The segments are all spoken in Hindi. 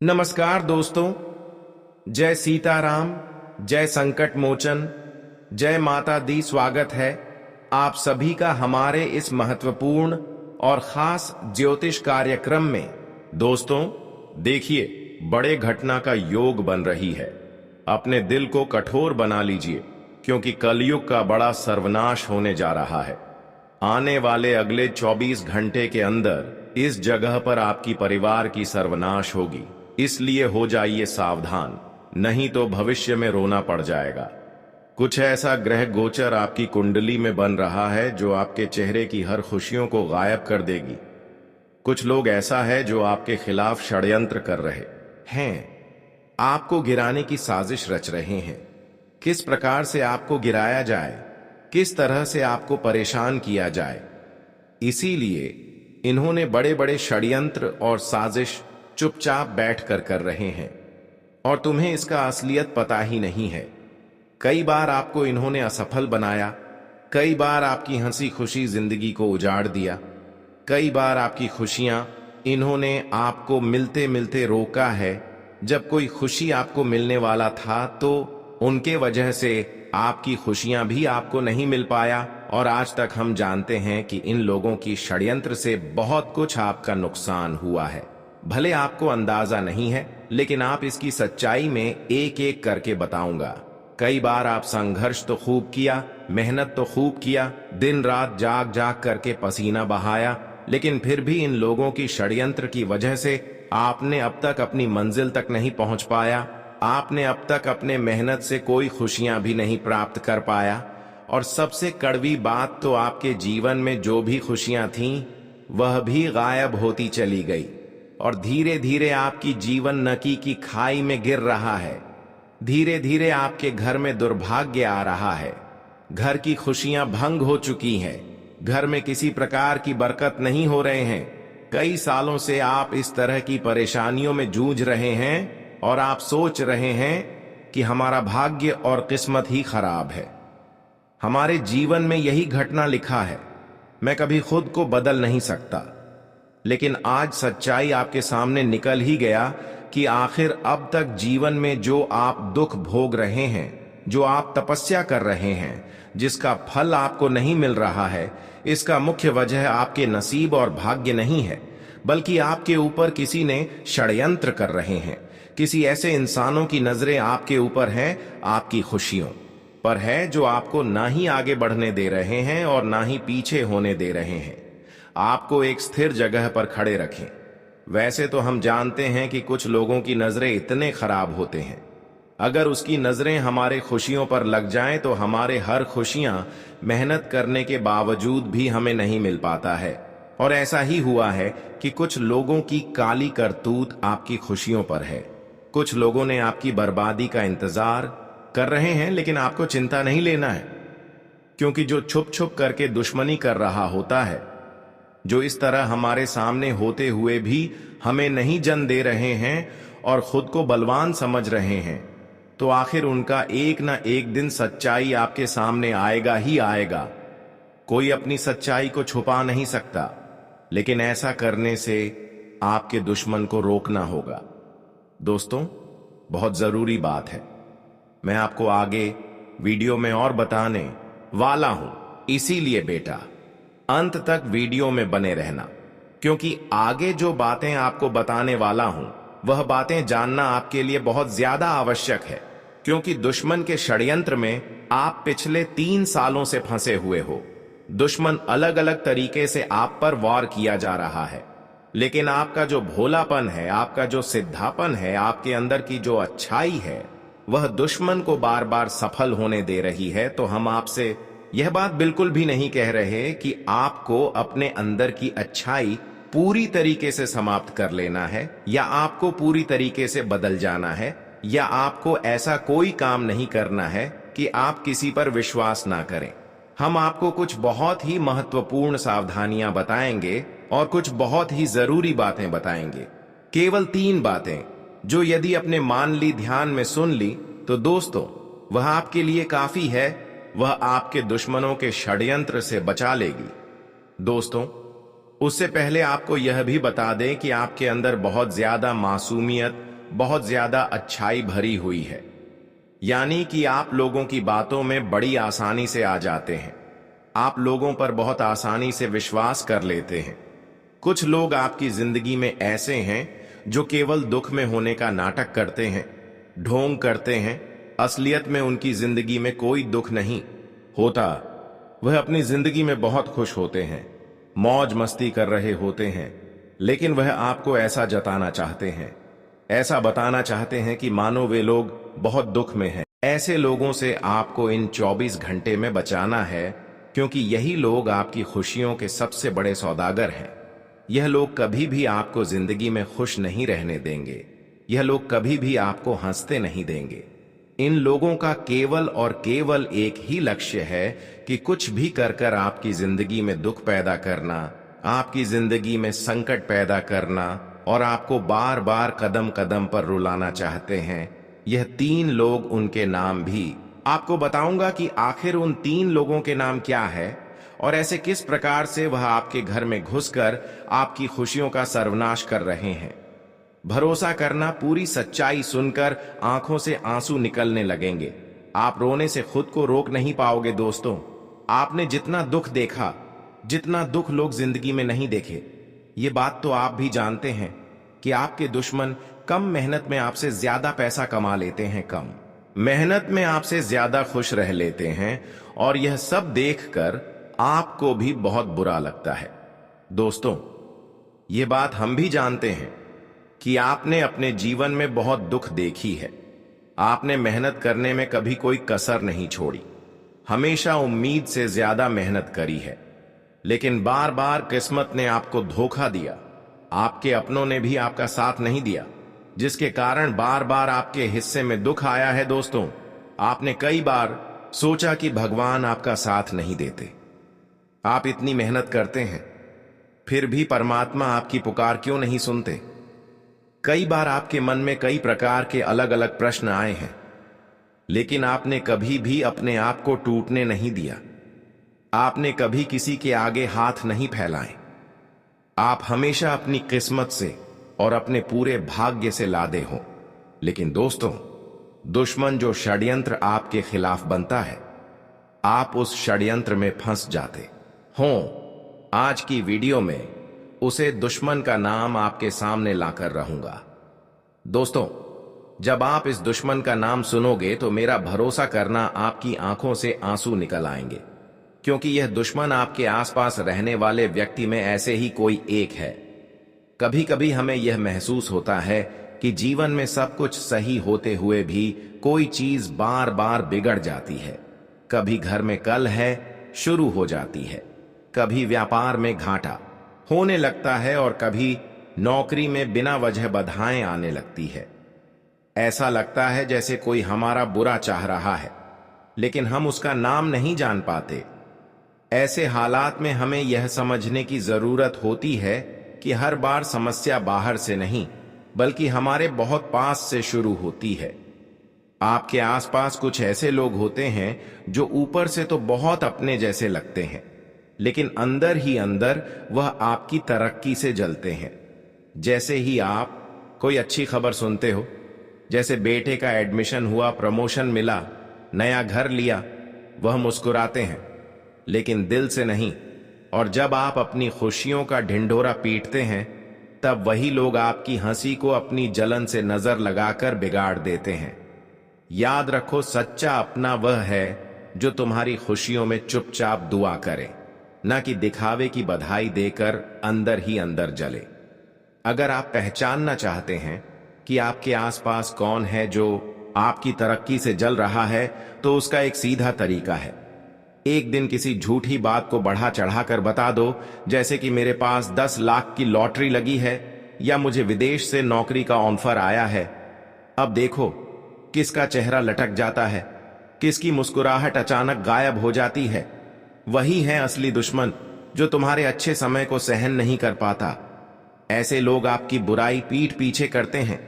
नमस्कार दोस्तों। जय सीताराम, जय संकट मोचन, जय माता दी। स्वागत है आप सभी का हमारे इस महत्वपूर्ण और खास ज्योतिष कार्यक्रम में। दोस्तों देखिए, बड़े घटना का योग बन रही है। अपने दिल को कठोर बना लीजिए, क्योंकि कलयुग का बड़ा सर्वनाश होने जा रहा है। आने वाले अगले 24 घंटे के अंदर इस जगह पर आपकी परिवार की सर्वनाश होगी। इसलिए हो जाइए सावधान, नहीं तो भविष्य में रोना पड़ जाएगा। कुछ ऐसा ग्रह गोचर आपकी कुंडली में बन रहा है जो आपके चेहरे की हर खुशियों को गायब कर देगी। कुछ लोग ऐसा है जो आपके खिलाफ षड्यंत्र कर रहे हैं, आपको गिराने की साजिश रच रहे हैं। किस प्रकार से आपको गिराया जाए, किस तरह से आपको परेशान किया जाए, इसीलिए इन्होंने बड़े बड़े षड्यंत्र और साजिश चुपचाप बैठकर कर रहे हैं, और तुम्हें इसका असलियत पता ही नहीं है। कई बार आपको इन्होंने असफल बनाया, कई बार आपकी हंसी खुशी जिंदगी को उजाड़ दिया, कई बार आपकी खुशियां इन्होंने आपको मिलते मिलते रोका है। जब कोई खुशी आपको मिलने वाला था तो उनके वजह से आपकी खुशियां भी आपको नहीं मिल पाया, और आज तक हम जानते हैं कि इन लोगों की षड्यंत्र से बहुत कुछ आपका नुकसान हुआ है। भले आपको अंदाजा नहीं है, लेकिन आप इसकी सच्चाई में एक एक करके बताऊंगा। कई बार आप संघर्ष तो खूब किया, मेहनत तो खूब किया, दिन रात जाग जाग करके पसीना बहाया, लेकिन फिर भी इन लोगों की षड्यंत्र की वजह से आपने अब तक अपनी मंजिल तक नहीं पहुंच पाया। आपने अब तक अपने मेहनत से कोई खुशियां भी नहीं प्राप्त कर पाया, और सबसे कड़वी बात तो आपके जीवन में जो भी खुशियां थीं वह भी गायब होती चली गई, और धीरे धीरे आपकी जीवन नकी की खाई में गिर रहा है। धीरे धीरे आपके घर में दुर्भाग्य आ रहा है, घर की खुशियां भंग हो चुकी हैं, घर में किसी प्रकार की बरकत नहीं हो रहे हैं। कई सालों से आप इस तरह की परेशानियों में जूझ रहे हैं, और आप सोच रहे हैं कि हमारा भाग्य और किस्मत ही खराब है, हमारे जीवन में यही घटना लिखा है, मैं कभी खुद को बदल नहीं सकता। लेकिन आज सच्चाई आपके सामने निकल ही गया कि आखिर अब तक जीवन में जो आप दुख भोग रहे हैं, जो आप तपस्या कर रहे हैं, जिसका फल आपको नहीं मिल रहा है, इसका मुख्य वजह आपके नसीब और भाग्य नहीं है, बल्कि आपके ऊपर किसी ने षड्यंत्र कर रहे हैं। किसी ऐसे इंसानों की नजरें आपके ऊपर हैं, आपकी खुशियों पर है, जो आपको ना ही आगे बढ़ने दे रहे हैं और ना ही पीछे होने दे रहे हैं, आपको एक स्थिर जगह पर खड़े रखें। वैसे तो हम जानते हैं कि कुछ लोगों की नजरें इतने खराब होते हैं, अगर उसकी नजरें हमारे खुशियों पर लग जाएं तो हमारे हर खुशियां मेहनत करने के बावजूद भी हमें नहीं मिल पाता है। और ऐसा ही हुआ है कि कुछ लोगों की काली करतूत आपकी खुशियों पर है। कुछ लोगों ने आपकी बर्बादी का इंतजार कर रहे हैं, लेकिन आपको चिंता नहीं लेना है, क्योंकि जो छुप छुप करके दुश्मनी कर रहा होता है, जो इस तरह हमारे सामने होते हुए भी हमें नहीं जन दे रहे हैं और खुद को बलवान समझ रहे हैं, तो आखिर उनका एक ना एक दिन सच्चाई आपके सामने आएगा ही आएगा। कोई अपनी सच्चाई को छुपा नहीं सकता, लेकिन ऐसा करने से आपके दुश्मन को रोकना होगा। दोस्तों, बहुत जरूरी बात है, मैं आपको आगे वीडियो में और बताने वाला हूं, इसीलिए बेटा अंत तक वीडियो में बने रहना, क्योंकि आगे जो बातें आपको बताने वाला हूं वह बातें जानना आपके लिए बहुत ज्यादा आवश्यक है, क्योंकि दुश्मन के षड्यंत्र में आप पिछले 3 सालों से फंसे हुए हो। दुश्मन अलग अलग तरीके से आप पर वार किया जा रहा है, लेकिन आपका जो भोलापन है, आपका जो सिद्धापन है, आपके अंदर की जो अच्छाई है, वह दुश्मन को बार बार सफल होने दे रही है। तो हम आपसे यह बात बिल्कुल भी नहीं कह रहे कि आपको अपने अंदर की अच्छाई पूरी तरीके से समाप्त कर लेना है, या आपको पूरी तरीके से बदल जाना है, या आपको ऐसा कोई काम नहीं करना है कि आप किसी पर विश्वास ना करें। हम आपको कुछ बहुत ही महत्वपूर्ण सावधानियां बताएंगे और कुछ बहुत ही जरूरी बातें बताएंगे। केवल 3 बातें जो यदि अपने मान ली, ध्यान में सुन ली, तो दोस्तों वह आपके लिए काफी है, वह आपके दुश्मनों के षड्यंत्र से बचा लेगी। दोस्तों, उससे पहले आपको यह भी बता दें कि आपके अंदर बहुत ज्यादा मासूमियत बहुत ज्यादा अच्छाई भरी हुई है, यानी कि आप लोगों की बातों में बड़ी आसानी से आ जाते हैं। आप लोगों पर बहुत आसानी से विश्वास कर लेते हैं। कुछ लोग आपकी जिंदगी में ऐसे हैं जो केवल दुख में होने का नाटक करते हैं, ढोंग करते हैं। असलियत में उनकी जिंदगी में कोई दुख नहीं होता। वह अपनी जिंदगी में बहुत खुश होते हैं, मौज मस्ती कर रहे होते हैं, लेकिन वह आपको ऐसा जताना चाहते हैं, ऐसा बताना चाहते हैं कि मानो वे लोग बहुत दुख में हैं। ऐसे लोगों से आपको इन 24 घंटे में बचाना है, क्योंकि यही लोग आपकी खुशियों के सबसे बड़े सौदागर हैं। यह लोग कभी भी आपको जिंदगी में खुश नहीं रहने देंगे। यह लोग कभी भी आपको हंसते नहीं देंगे। इन लोगों का केवल और केवल एक ही लक्ष्य है कि कुछ भी कर कर आपकी जिंदगी में दुख पैदा करना, आपकी जिंदगी में संकट पैदा करना और आपको बार बार कदम कदम पर रुलाना चाहते हैं। यह 3 लोग, उनके नाम भी आपको बताऊंगा कि आखिर उन 3 लोगों के नाम क्या है और ऐसे किस प्रकार से वह आपके घर में घुसकर आपकी खुशियों का सर्वनाश कर रहे हैं। भरोसा करना, पूरी सच्चाई सुनकर आंखों से आंसू निकलने लगेंगे। आप रोने से खुद को रोक नहीं पाओगे दोस्तों। आपने जितना दुख देखा, जितना दुख लोग जिंदगी में नहीं देखे, ये बात तो आप भी जानते हैं कि आपके दुश्मन कम मेहनत में आपसे ज्यादा पैसा कमा लेते हैं, कम मेहनत में आपसे ज्यादा खुश रह लेते हैं, और यह सब देखकर आपको भी बहुत बुरा लगता है। दोस्तों, ये बात हम भी जानते हैं कि आपने अपने जीवन में बहुत दुख देखी है। आपने मेहनत करने में कभी कोई कसर नहीं छोड़ी, हमेशा उम्मीद से ज्यादा मेहनत करी है, लेकिन बार बार किस्मत ने आपको धोखा दिया। आपके अपनों ने भी आपका साथ नहीं दिया, जिसके कारण बार बार आपके हिस्से में दुख आया है। दोस्तों, आपने कई बार सोचा कि भगवान आपका साथ नहीं देते। आप इतनी मेहनत करते हैं, फिर भी परमात्मा आपकी पुकार क्यों नहीं सुनते? कई बार आपके मन में कई प्रकार के अलग अलग प्रश्न आए हैं, लेकिन आपने कभी भी अपने आप को टूटने नहीं दिया। आपने कभी किसी के आगे हाथ नहीं फैलाए। आप हमेशा अपनी किस्मत से और अपने पूरे भाग्य से लादे हो। लेकिन दोस्तों, दुश्मन जो षड्यंत्र आपके खिलाफ बनता है, आप उस षड्यंत्र में फंस जाते हो। आज की वीडियो में उसे दुश्मन का नाम आपके सामने लाकर रहूंगा। दोस्तों, जब आप इस दुश्मन का नाम सुनोगे तो मेरा भरोसा करना, आपकी आंखों से आंसू निकल आएंगे, क्योंकि यह दुश्मन आपके आसपास रहने वाले व्यक्ति में ऐसे ही कोई एक है। कभी कभी हमें यह महसूस होता है कि जीवन में सब कुछ सही होते हुए भी कोई चीज बार बार बिगड़ जाती है। कभी घर में कलह शुरू हो जाती है, कभी व्यापार में घाटा होने लगता है, और कभी नौकरी में बिना वजह बाधाएं आने लगती है। ऐसा लगता है जैसे कोई हमारा बुरा चाह रहा है, लेकिन हम उसका नाम नहीं जान पाते। ऐसे हालात में हमें यह समझने की जरूरत होती है कि हर बार समस्या बाहर से नहीं, बल्कि हमारे बहुत पास से शुरू होती है। आपके आसपास कुछ ऐसे लोग होते हैं जो ऊपर से तो बहुत अपने जैसे लगते हैं, लेकिन अंदर ही अंदर वह आपकी तरक्की से जलते हैं। जैसे ही आप कोई अच्छी खबर सुनते हो, जैसे बेटे का एडमिशन हुआ, प्रमोशन मिला, नया घर लिया, वह मुस्कुराते हैं, लेकिन दिल से नहीं। और जब आप अपनी खुशियों का ढिंढोरा पीटते हैं, तब वही लोग आपकी हंसी को अपनी जलन से नजर लगाकर बिगाड़ देते हैं। याद रखो, सच्चा अपना वह है जो तुम्हारी खुशियों में चुपचाप दुआ करे, न कि दिखावे की बधाई देकर अंदर ही अंदर जले। अगर आप पहचानना चाहते हैं कि आपके आसपास कौन है जो आपकी तरक्की से जल रहा है, तो उसका एक सीधा तरीका है। एक दिन किसी झूठी बात को बढ़ा चढ़ाकर बता दो, जैसे कि मेरे पास 10 लाख की लॉटरी लगी है, या मुझे विदेश से नौकरी का ऑफर आया है। अब देखो किसका चेहरा लटक जाता है, किसकी मुस्कुराहट अचानक गायब हो जाती है। वही है असली दुश्मन जो तुम्हारे अच्छे समय को सहन नहीं कर पाता। ऐसे लोग आपकी बुराई पीठ पीछे करते हैं,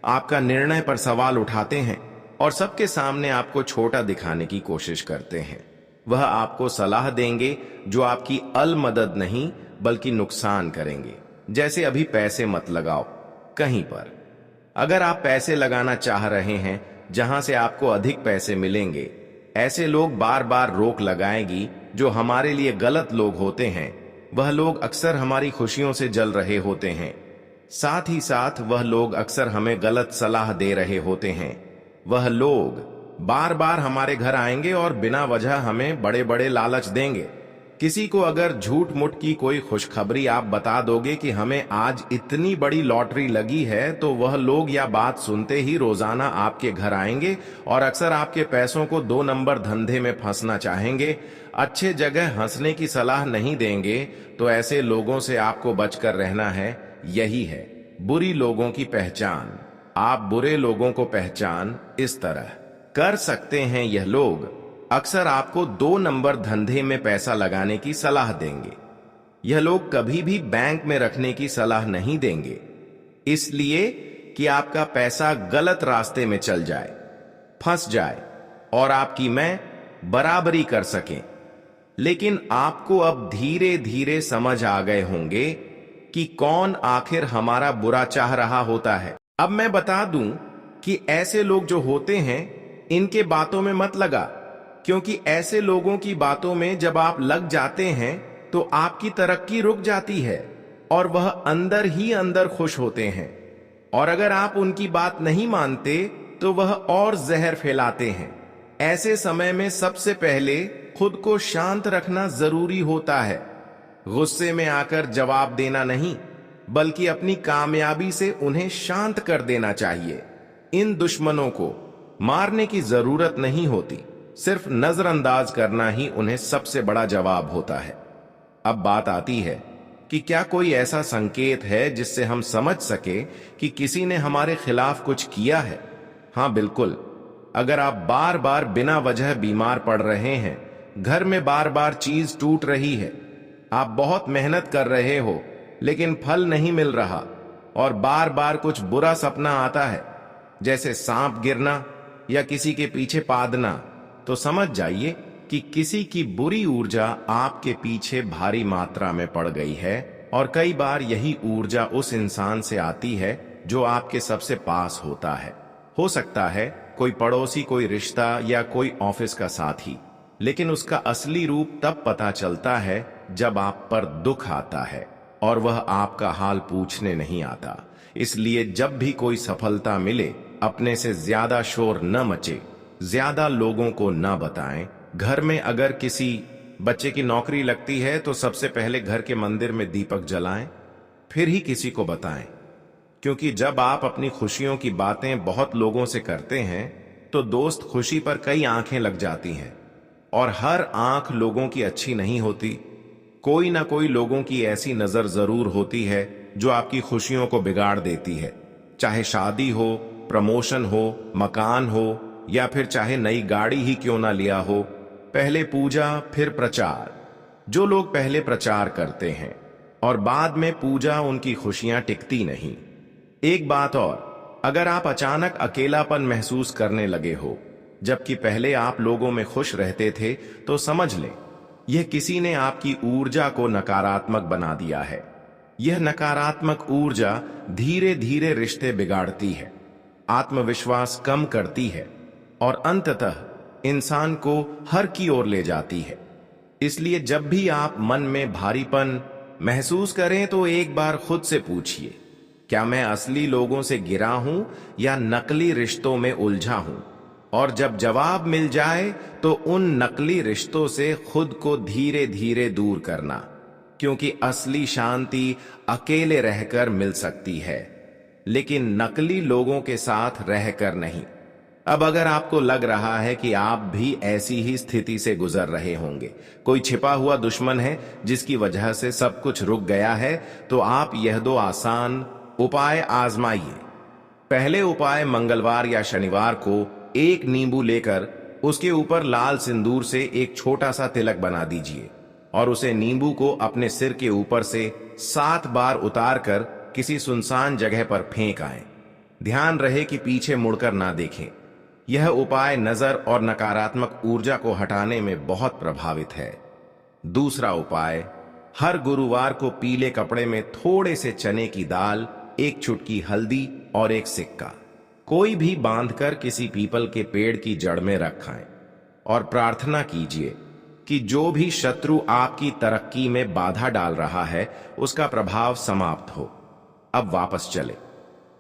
आपका निर्णय पर सवाल उठाते हैं, और सबके सामने आपको छोटा दिखाने की कोशिश करते हैं। वह आपको सलाह देंगे जो आपकी अल मदद नहीं बल्कि नुकसान करेंगे। जैसे अभी पैसे मत लगाओ कहीं पर, अगर आप पैसे लगाना चाह रहे हैं जहां से आपको अधिक पैसे मिलेंगे, ऐसे लोग बार बार रोक लगाएंगी जो हमारे लिए गलत लोग होते हैं। वह लोग अक्सर हमारी खुशियों से जल रहे होते हैं। साथ ही साथ वह लोग अक्सर हमें गलत सलाह दे रहे होते हैं। वह लोग बार बार हमारे घर आएंगे और बिना वजह हमें बड़े बड़े लालच देंगे। किसी को अगर झूठ मूठ की कोई खुशखबरी आप बता दोगे कि हमें आज इतनी बड़ी लॉटरी लगी है, तो वह लोग यह बात सुनते ही रोजाना आपके घर आएंगे और अक्सर आपके पैसों को 2 नंबर धंधे में फंसना चाहेंगे। अच्छे जगह हंसने की सलाह नहीं देंगे। तो ऐसे लोगों से आपको बचकर रहना है। यही है बुरी लोगों की पहचान। आप बुरे लोगों को पहचान इस तरह कर सकते हैं। यह लोग अक्सर आपको 2 नंबर धंधे में पैसा लगाने की सलाह देंगे। यह लोग कभी भी बैंक में रखने की सलाह नहीं देंगे, इसलिए कि आपका पैसा गलत रास्ते में चल जाए, फंस जाए और आपकी मैं बराबरी कर सकें। लेकिन आपको अब धीरे धीरे समझ आ गए होंगे कि कौन आखिर हमारा बुरा चाह रहा होता है। अब मैं बता दूं कि ऐसे लोग जो होते हैं, इनके बातों में मत लगा, क्योंकि ऐसे लोगों की बातों में जब आप लग जाते हैं तो आपकी तरक्की रुक जाती है और वह अंदर ही अंदर खुश होते हैं। और अगर आप उनकी बात नहीं मानते तो वह और जहर फैलाते हैं। ऐसे समय में सबसे पहले खुद को शांत रखना जरूरी होता है। गुस्से में आकर जवाब देना नहीं, बल्कि अपनी कामयाबी से उन्हें शांत कर देना चाहिए। इन दुश्मनों को मारने की जरूरत नहीं होती, सिर्फ नजरअंदाज करना ही उन्हें सबसे बड़ा जवाब होता है। अब बात आती है कि क्या कोई ऐसा संकेत है जिससे हम समझ सके कि किसी ने हमारे खिलाफ कुछ किया है? हाँ, बिल्कुल। अगर आप बार बार बिना वजह बीमार पड़ रहे हैं, घर में बार बार चीज टूट रही है, आप बहुत मेहनत कर रहे हो लेकिन फल नहीं मिल रहा, और बार बार कुछ बुरा सपना आता है, जैसे सांप गिरना या किसी के पीछे पादना, तो समझ जाइए कि किसी की बुरी ऊर्जा आपके पीछे भारी मात्रा में पड़ गई है। और कई बार यही ऊर्जा उस इंसान से आती है जो आपके सबसे पास होता है। हो सकता है कोई पड़ोसी, कोई रिश्ता या कोई ऑफिस का साथी, लेकिन उसका असली रूप तब पता चलता है जब आप पर दुख आता है और वह आपका हाल पूछने नहीं आता। इसलिए जब भी कोई सफलता मिले, अपने से ज्यादा शोर न मचे, ज्यादा लोगों को न बताएं। घर में अगर किसी बच्चे की नौकरी लगती है तो सबसे पहले घर के मंदिर में दीपक जलाएं, फिर ही किसी को बताएं। क्योंकि जब आप अपनी खुशियों की बातें बहुत लोगों से करते हैं तो दोस्त खुशी पर कई आंखें लग जाती हैं, और हर आंख लोगों की अच्छी नहीं होती। कोई ना कोई लोगों की ऐसी नजर जरूर होती है जो आपकी खुशियों को बिगाड़ देती है। चाहे शादी हो, प्रमोशन हो, मकान हो, या फिर चाहे नई गाड़ी ही क्यों ना लिया हो, पहले पूजा फिर प्रचार। जो लोग पहले प्रचार करते हैं और बाद में पूजा, उनकी खुशियां टिकती नहीं। एक बात और, अगर आप अचानक अकेलापन महसूस करने लगे हो जबकि पहले आप लोगों में खुश रहते थे, तो समझ लें यह किसी ने आपकी ऊर्जा को नकारात्मक बना दिया है। यह नकारात्मक ऊर्जा धीरे धीरे रिश्ते बिगाड़ती है, आत्मविश्वास कम करती है और अंततः इंसान को हर की ओर ले जाती है। इसलिए जब भी आप मन में भारीपन महसूस करें तो एक बार खुद से पूछिए, क्या मैं असली लोगों से गिरा हूं या नकली रिश्तों में उलझा हूं? और जब जवाब मिल जाए तो उन नकली रिश्तों से खुद को धीरे धीरे दूर करना, क्योंकि असली शांति अकेले रहकर मिल सकती है, लेकिन नकली लोगों के साथ रहकर नहीं। अब अगर आपको लग रहा है कि आप भी ऐसी ही स्थिति से गुजर रहे होंगे, कोई छिपा हुआ दुश्मन है जिसकी वजह से सब कुछ रुक गया है, तो आप यह 2 आसान उपाय आजमाइए। पहले उपाय, मंगलवार या शनिवार को एक नींबू लेकर उसके ऊपर लाल सिंदूर से एक छोटा सा तिलक बना दीजिए और उसे नींबू को अपने सिर के ऊपर से 7 बार उतारकर किसी सुनसान जगह पर फेंक आएं। ध्यान रहे कि पीछे मुड़कर ना देखें। यह उपाय नजर और नकारात्मक ऊर्जा को हटाने में बहुत प्रभावित है। दूसरा उपाय, हर गुरुवार को पीले कपड़े में थोड़े से चने की दाल, 1 चुटकी हल्दी और एक सिक्का कोई भी बांधकर किसी पीपल के पेड़ की जड़ में रखाएं और प्रार्थना कीजिए कि जो भी शत्रु आपकी तरक्की में बाधा डाल रहा है उसका प्रभाव समाप्त हो। अब वापस चले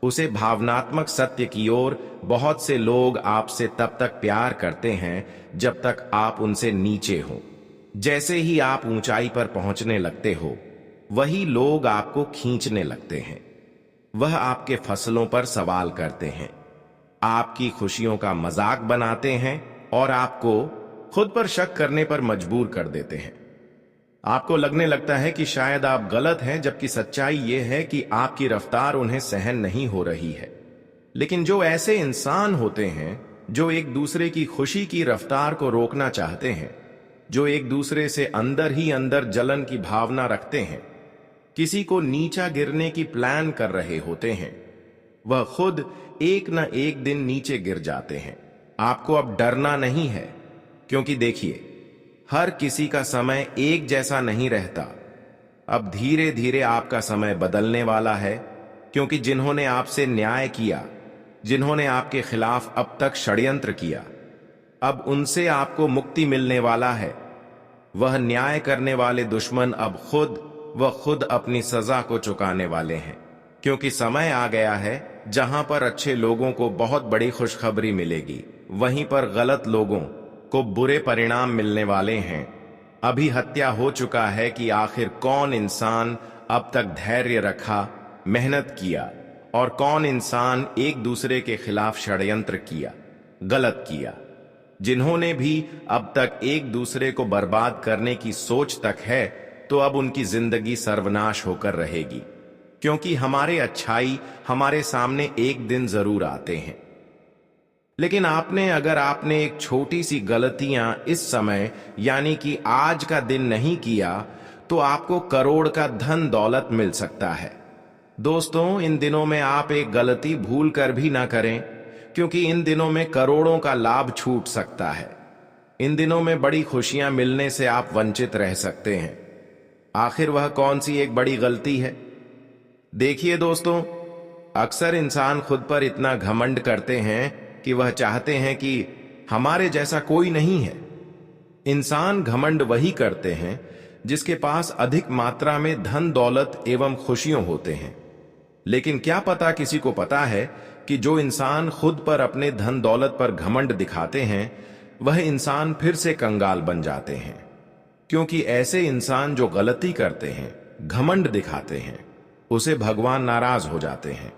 उसे भावनात्मक सत्य की ओर। बहुत से लोग आपसे तब तक प्यार करते हैं जब तक आप उनसे नीचे हो। जैसे ही आप ऊंचाई पर पहुंचने लगते हो, वही लोग आपको खींचने लगते हैं। वह आपके फसलों पर सवाल करते हैं, आपकी खुशियों का मजाक बनाते हैं और आपको खुद पर शक करने पर मजबूर कर देते हैं। आपको लगने लगता है कि शायद आप गलत हैं, जबकि सच्चाई यह है कि आपकी रफ्तार उन्हें सहन नहीं हो रही है। लेकिन जो ऐसे इंसान होते हैं जो एक दूसरे की खुशी की रफ्तार को रोकना चाहते हैं, जो एक दूसरे से अंदर ही अंदर जलन की भावना रखते हैं, किसी को नीचा गिरने की प्लान कर रहे होते हैं, वह खुद एक न एक दिन नीचे गिर जाते हैं। आपको अब डरना नहीं है, क्योंकि देखिए, हर किसी का समय एक जैसा नहीं रहता। अब धीरे धीरे आपका समय बदलने वाला है, क्योंकि जिन्होंने आपसे न्याय किया, जिन्होंने आपके खिलाफ अब तक षड्यंत्र किया, अब उनसे आपको मुक्ति मिलने वाला है। वह न्याय करने वाले दुश्मन अब खुद अपनी सजा को चुकाने वाले हैं, क्योंकि समय आ गया है जहां पर अच्छे लोगों को बहुत बड़ी खुशखबरी मिलेगी, वहीं पर गलत लोगों को बुरे परिणाम मिलने वाले हैं। अभी हत्या हो चुका है कि आखिर कौन इंसान अब तक धैर्य रखा, मेहनत किया, और कौन इंसान एक दूसरे के खिलाफ षड्यंत्र किया, गलत किया। जिन्होंने भी अब तक एक दूसरे को बर्बाद करने की सोच तक है, तो अब उनकी जिंदगी सर्वनाश होकर रहेगी, क्योंकि हमारे अच्छाई हमारे सामने एक दिन जरूर आते हैं। लेकिन अगर आपने एक छोटी सी गलतियां इस समय यानी कि आज का दिन नहीं किया, तो आपको करोड़ का धन दौलत मिल सकता है। दोस्तों, इन दिनों में आप एक गलती भूल कर भी ना करें, क्योंकि इन दिनों में करोड़ों का लाभ छूट सकता है। इन दिनों में बड़ी खुशियां मिलने से आप वंचित रह सकते हैं। आखिर वह कौन सी एक बड़ी गलती है? देखिए दोस्तों, अक्सर इंसान खुद पर इतना घमंड करते हैं कि वह चाहते हैं कि हमारे जैसा कोई नहीं है। इंसान घमंड वही करते हैं जिसके पास अधिक मात्रा में धन दौलत एवं खुशियां होते हैं। लेकिन क्या पता किसी को पता है कि जो इंसान खुद पर अपने धन दौलत पर घमंड दिखाते हैं, वह इंसान फिर से कंगाल बन जाते हैं। क्योंकि ऐसे इंसान जो गलती करते हैं, घमंड दिखाते हैं, उसे भगवान नाराज हो जाते हैं।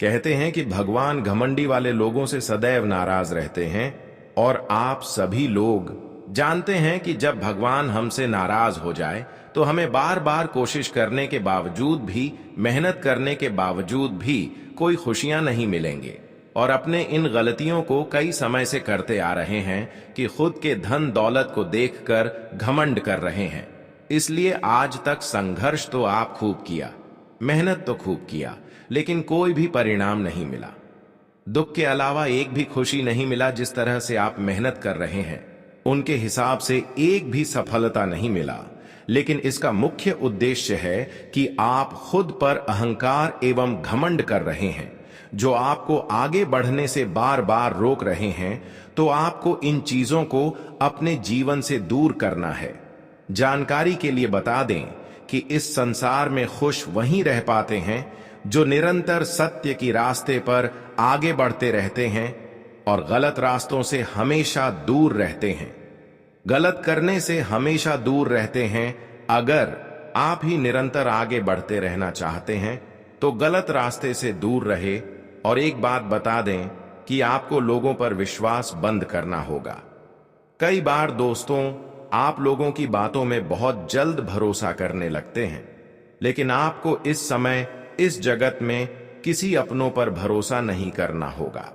कहते हैं कि भगवान घमंडी वाले लोगों से सदैव नाराज रहते हैं, और आप सभी लोग जानते हैं कि जब भगवान हमसे नाराज हो जाए तो हमें बार बार कोशिश करने के बावजूद भी, मेहनत करने के बावजूद भी कोई खुशियां नहीं मिलेंगे। और अपने इन गलतियों को कई समय से करते आ रहे हैं कि खुद के धन दौलत को देखकर घमंड कर रहे हैं। इसलिए आज तक संघर्ष तो आप खूब किया, मेहनत तो खूब किया, लेकिन कोई भी परिणाम नहीं मिला। दुख के अलावा एक भी खुशी नहीं मिला। जिस तरह से आप मेहनत कर रहे हैं, उनके हिसाब से एक भी सफलता नहीं मिला। लेकिन इसका मुख्य उद्देश्य है कि आप खुद पर अहंकार एवं घमंड कर रहे हैं, जो आपको आगे बढ़ने से बार बार रोक रहे हैं। तो आपको इन चीजों को अपने जीवन से दूर करना है। जानकारी के लिए बता दें कि इस संसार में खुश वहीं रह पाते हैं जो निरंतर सत्य की रास्ते पर आगे बढ़ते रहते हैं और गलत रास्तों से हमेशा दूर रहते हैं, गलत करने से हमेशा दूर रहते हैं। अगर आप ही निरंतर आगे बढ़ते रहना चाहते हैं तो गलत रास्ते से दूर रहे। और एक बात बता दें कि आपको लोगों पर विश्वास बंद करना होगा। कई बार दोस्तों, आप लोगों की बातों में बहुत जल्द भरोसा करने लगते हैं, लेकिन आपको इस समय इस जगत में किसी अपनों पर भरोसा नहीं करना होगा।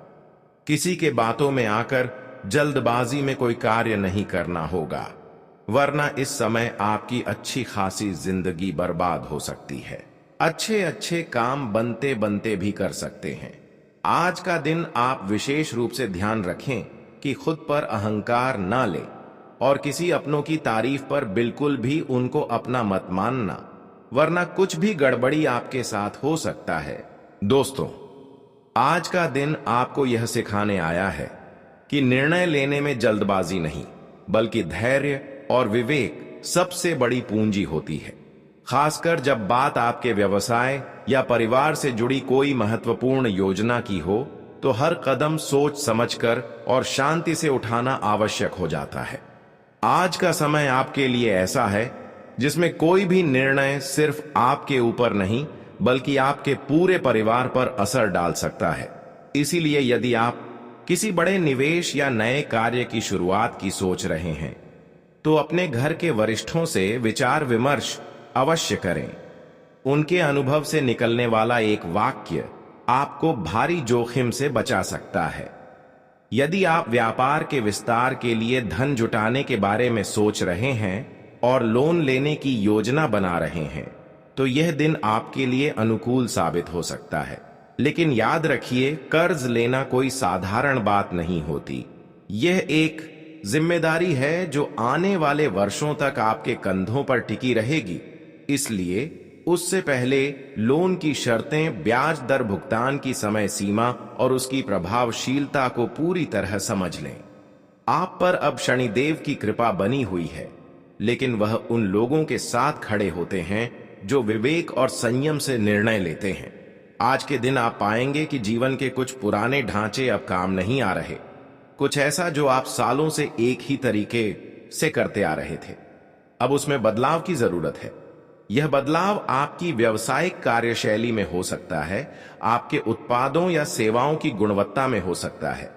किसी के बातों में आकर जल्दबाजी में कोई कार्य नहीं करना होगा, वरना इस समय आपकी अच्छी खासी जिंदगी बर्बाद हो सकती है। अच्छे अच्छे काम बनते बनते भी कर सकते हैं। आज का दिन आप विशेष रूप से ध्यान रखें कि खुद पर अहंकार ना ले और किसी अपनों की तारीफ पर बिल्कुल भी उनको अपना मत मानना, वरना कुछ भी गड़बड़ी आपके साथ हो सकता है। दोस्तों, आज का दिन आपको यह सिखाने आया है कि निर्णय लेने में जल्दबाजी नहीं, बल्कि धैर्य और विवेक सबसे बड़ी पूंजी होती है। खासकर जब बात आपके व्यवसाय या परिवार से जुड़ी कोई महत्वपूर्ण योजना की हो, तो हर कदम सोच समझकर और शांति से उठाना आवश्यक हो जाता है। आज का समय आपके लिए ऐसा है जिसमें कोई भी निर्णय सिर्फ आपके ऊपर नहीं, बल्कि आपके पूरे परिवार पर असर डाल सकता है। इसीलिए यदि आप किसी बड़े निवेश या नए कार्य की शुरुआत की सोच रहे हैं, तो अपने घर के वरिष्ठों से विचार विमर्श अवश्य करें। उनके अनुभव से निकलने वाला एक वाक्य आपको भारी जोखिम से बचा सकता है। यदि आप व्यापार के विस्तार के लिए धन जुटाने के बारे में सोच रहे हैं और लोन लेने की योजना बना रहे हैं, तो यह दिन आपके लिए अनुकूल साबित हो सकता है। लेकिन याद रखिए, कर्ज लेना कोई साधारण बात नहीं होती। यह एक जिम्मेदारी है जो आने वाले वर्षों तक आपके कंधों पर टिकी रहेगी। इसलिए उससे पहले लोन की शर्तें, ब्याज दर, भुगतान की समय सीमा और उसकी प्रभावशीलता को पूरी तरह समझ लें। आप पर अब शनिदेव की कृपा बनी हुई है, लेकिन वह उन लोगों के साथ खड़े होते हैं जो विवेक और संयम से निर्णय लेते हैं। आज के दिन आप पाएंगे कि जीवन के कुछ पुराने ढांचे अब काम नहीं आ रहे। कुछ ऐसा जो आप सालों से एक ही तरीके से करते आ रहे थे, अब उसमें बदलाव की जरूरत है। यह बदलाव आपकी व्यावसायिक कार्यशैली में हो सकता है, आपके उत्पादों या सेवाओं की गुणवत्ता में हो सकता है,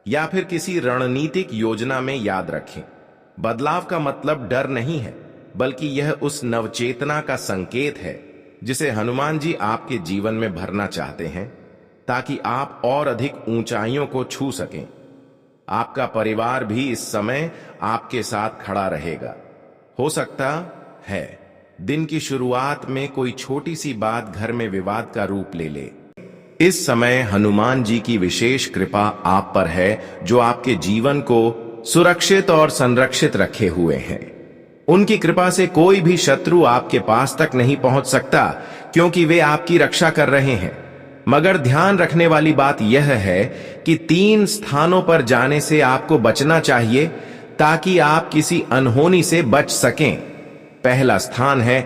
या फिर किसी रणनीतिक योजना में। याद रखें, बदलाव का मतलब डर नहीं है, बल्कि यह उस नवचेतना का संकेत है जिसे हनुमान जी आपके जीवन में भरना चाहते हैं, ताकि आप और अधिक ऊंचाइयों को छू सकें। आपका परिवार भी इस समय आपके साथ खड़ा रहेगा। हो सकता है दिन की शुरुआत में कोई छोटी सी बात घर में विवाद का रूप ले ले। इस समय हनुमान जी की विशेष कृपा आप पर है, जो आपके जीवन को सुरक्षित और संरक्षित रखे हुए हैं। उनकी कृपा से कोई भी शत्रु आपके पास तक नहीं पहुंच सकता, क्योंकि वे आपकी रक्षा कर रहे हैं। मगर ध्यान रखने वाली बात यह है कि 3 स्थानों पर जाने से आपको बचना चाहिए, ताकि आप किसी अनहोनी से बच सकें। पहला स्थान है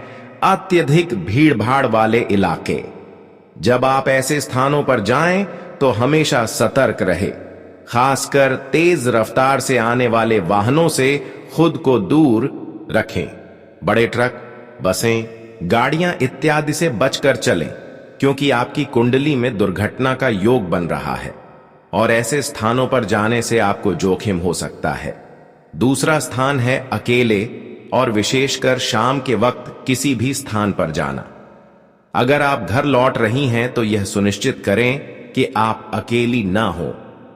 अत्यधिक भीड़भाड़ वाले इलाके। जब आप ऐसे स्थानों पर जाएं, तो हमेशा सतर्क रहे। खासकर तेज रफ्तार से आने वाले वाहनों से खुद को दूर रखें। बड़े ट्रक, बसें, गाड़ियां इत्यादि से बचकर चलें, क्योंकि आपकी कुंडली में दुर्घटना का योग बन रहा है और ऐसे स्थानों पर जाने से आपको जोखिम हो सकता है। दूसरा स्थान है अकेले, और विशेषकर शाम के वक्त किसी भी स्थान पर जाना। अगर आप घर लौट रही हैं, तो यह सुनिश्चित करें कि आप अकेली ना हो।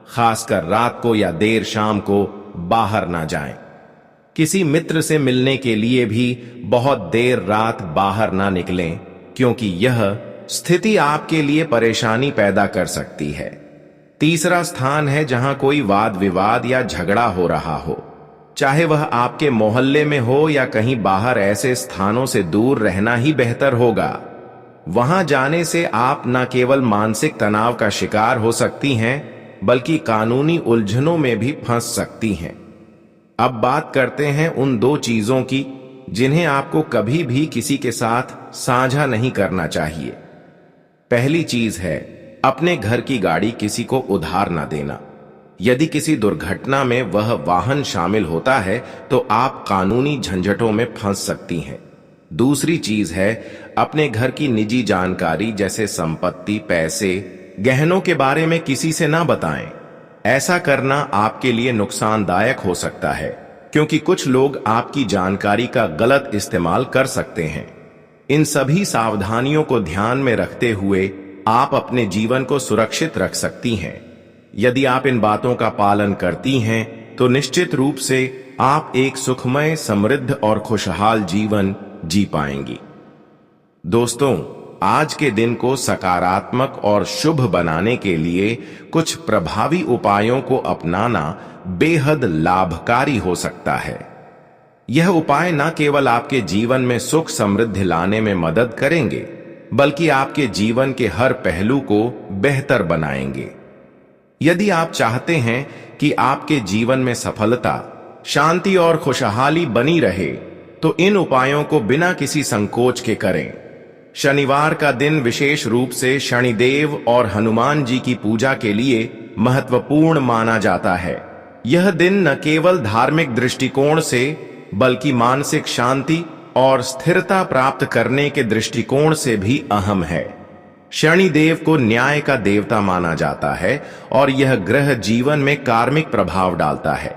खासकर रात को या देर शाम को बाहर ना जाएं। किसी मित्र से मिलने के लिए भी बहुत देर रात बाहर ना निकलें, क्योंकि यह स्थिति आपके लिए परेशानी पैदा कर सकती है। तीसरा स्थान है जहां कोई वाद विवाद या झगड़ा हो रहा हो, चाहे वह आपके मोहल्ले में हो या कहीं बाहर। ऐसे स्थानों से दूर रहना ही बेहतर होगा। वहां जाने से आप न केवल मानसिक तनाव का शिकार हो सकती हैं, बल्कि कानूनी उलझनों में भी फंस सकती हैं। अब बात करते हैं उन 2 चीजों की जिन्हें आपको कभी भी किसी के साथ साझा नहीं करना चाहिए। पहली चीज है अपने घर की गाड़ी किसी को उधार ना देना। यदि किसी दुर्घटना में वह वाहन शामिल होता है, तो आप कानूनी झंझटों में फंस सकती हैं। दूसरी चीज है अपने घर की निजी जानकारी, जैसे संपत्ति, पैसे, गहनों के बारे में किसी से ना बताएं। ऐसा करना आपके लिए नुकसानदायक हो सकता है, क्योंकि कुछ लोग आपकी जानकारी का गलत इस्तेमाल कर सकते हैं। इन सभी सावधानियों को ध्यान में रखते हुए आप अपने जीवन को सुरक्षित रख सकती हैं। यदि आप इन बातों का पालन करती हैं, तो निश्चित रूप से आप एक सुखमय, समृद्ध और खुशहाल जीवन जी पाएंगी। दोस्तों, आज के दिन को सकारात्मक और शुभ बनाने के लिए कुछ प्रभावी उपायों को अपनाना बेहद लाभकारी हो सकता है। यह उपाय न केवल आपके जीवन में सुख समृद्धि लाने में मदद करेंगे, बल्कि आपके जीवन के हर पहलू को बेहतर बनाएंगे। यदि आप चाहते हैं कि आपके जीवन में सफलता, शांति और खुशहाली बनी रहे, तो इन उपायों को बिना किसी संकोच के करें। शनिवार का दिन विशेष रूप से शनिदेव और हनुमान जी की पूजा के लिए महत्वपूर्ण माना जाता है। यह दिन न केवल धार्मिक दृष्टिकोण से बल्कि मानसिक शांति और स्थिरता प्राप्त करने के दृष्टिकोण से भी अहम है। शनिदेव को न्याय का देवता माना जाता है और यह ग्रह जीवन में कार्मिक प्रभाव डालता है।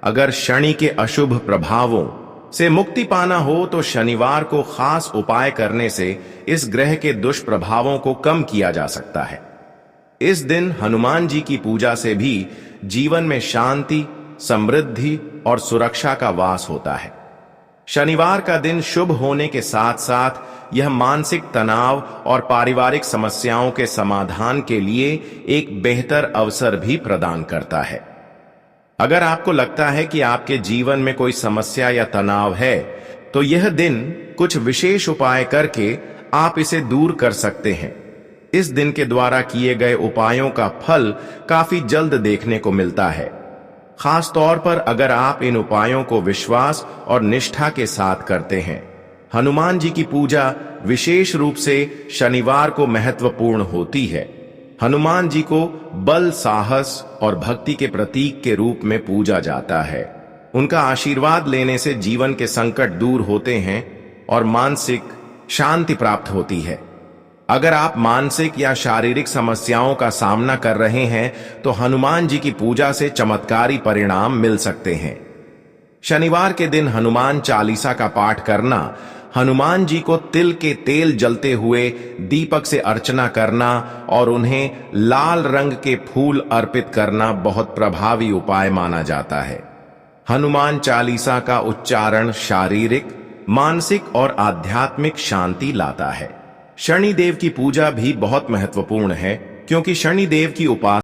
अगर शनि के अशुभ प्रभावों से मुक्ति पाना हो तो शनिवार को खास उपाय करने से इस ग्रह के दुष्प्रभावों को कम किया जा सकता है। इस दिन हनुमान जी की पूजा से भी जीवन में शांति, समृद्धि और सुरक्षा का वास होता है। शनिवार का दिन शुभ होने के साथ साथ यह मानसिक तनाव और पारिवारिक समस्याओं के समाधान के लिए एक बेहतर अवसर भी प्रदान करता है। अगर आपको लगता है कि आपके जीवन में कोई समस्या या तनाव है, तो यह दिन कुछ विशेष उपाय करके आप इसे दूर कर सकते हैं। इस दिन के द्वारा किए गए उपायों का फल काफी जल्द देखने को मिलता है, खास तौर पर अगर आप इन उपायों को विश्वास और निष्ठा के साथ करते हैं। हनुमान जी की पूजा विशेष रूप से शनिवार को महत्वपूर्ण होती है। हनुमान जी को बल, साहस और भक्ति के प्रतीक के रूप में पूजा जाता है। उनका आशीर्वाद लेने से जीवन के संकट दूर होते हैं और मानसिक शांति प्राप्त होती है। अगर आप मानसिक या शारीरिक समस्याओं का सामना कर रहे हैं तो हनुमान जी की पूजा से चमत्कारी परिणाम मिल सकते हैं। शनिवार के दिन हनुमान चालीसा का पाठ करना, हनुमान जी को तिल के तेल जलते हुए दीपक से अर्चना करना और उन्हें लाल रंग के फूल अर्पित करना बहुत प्रभावी उपाय माना जाता है। हनुमान चालीसा का उच्चारण शारीरिक, मानसिक और आध्यात्मिक शांति लाता है। शनिदेव की पूजा भी बहुत महत्वपूर्ण है, क्योंकि शनिदेव की उपासना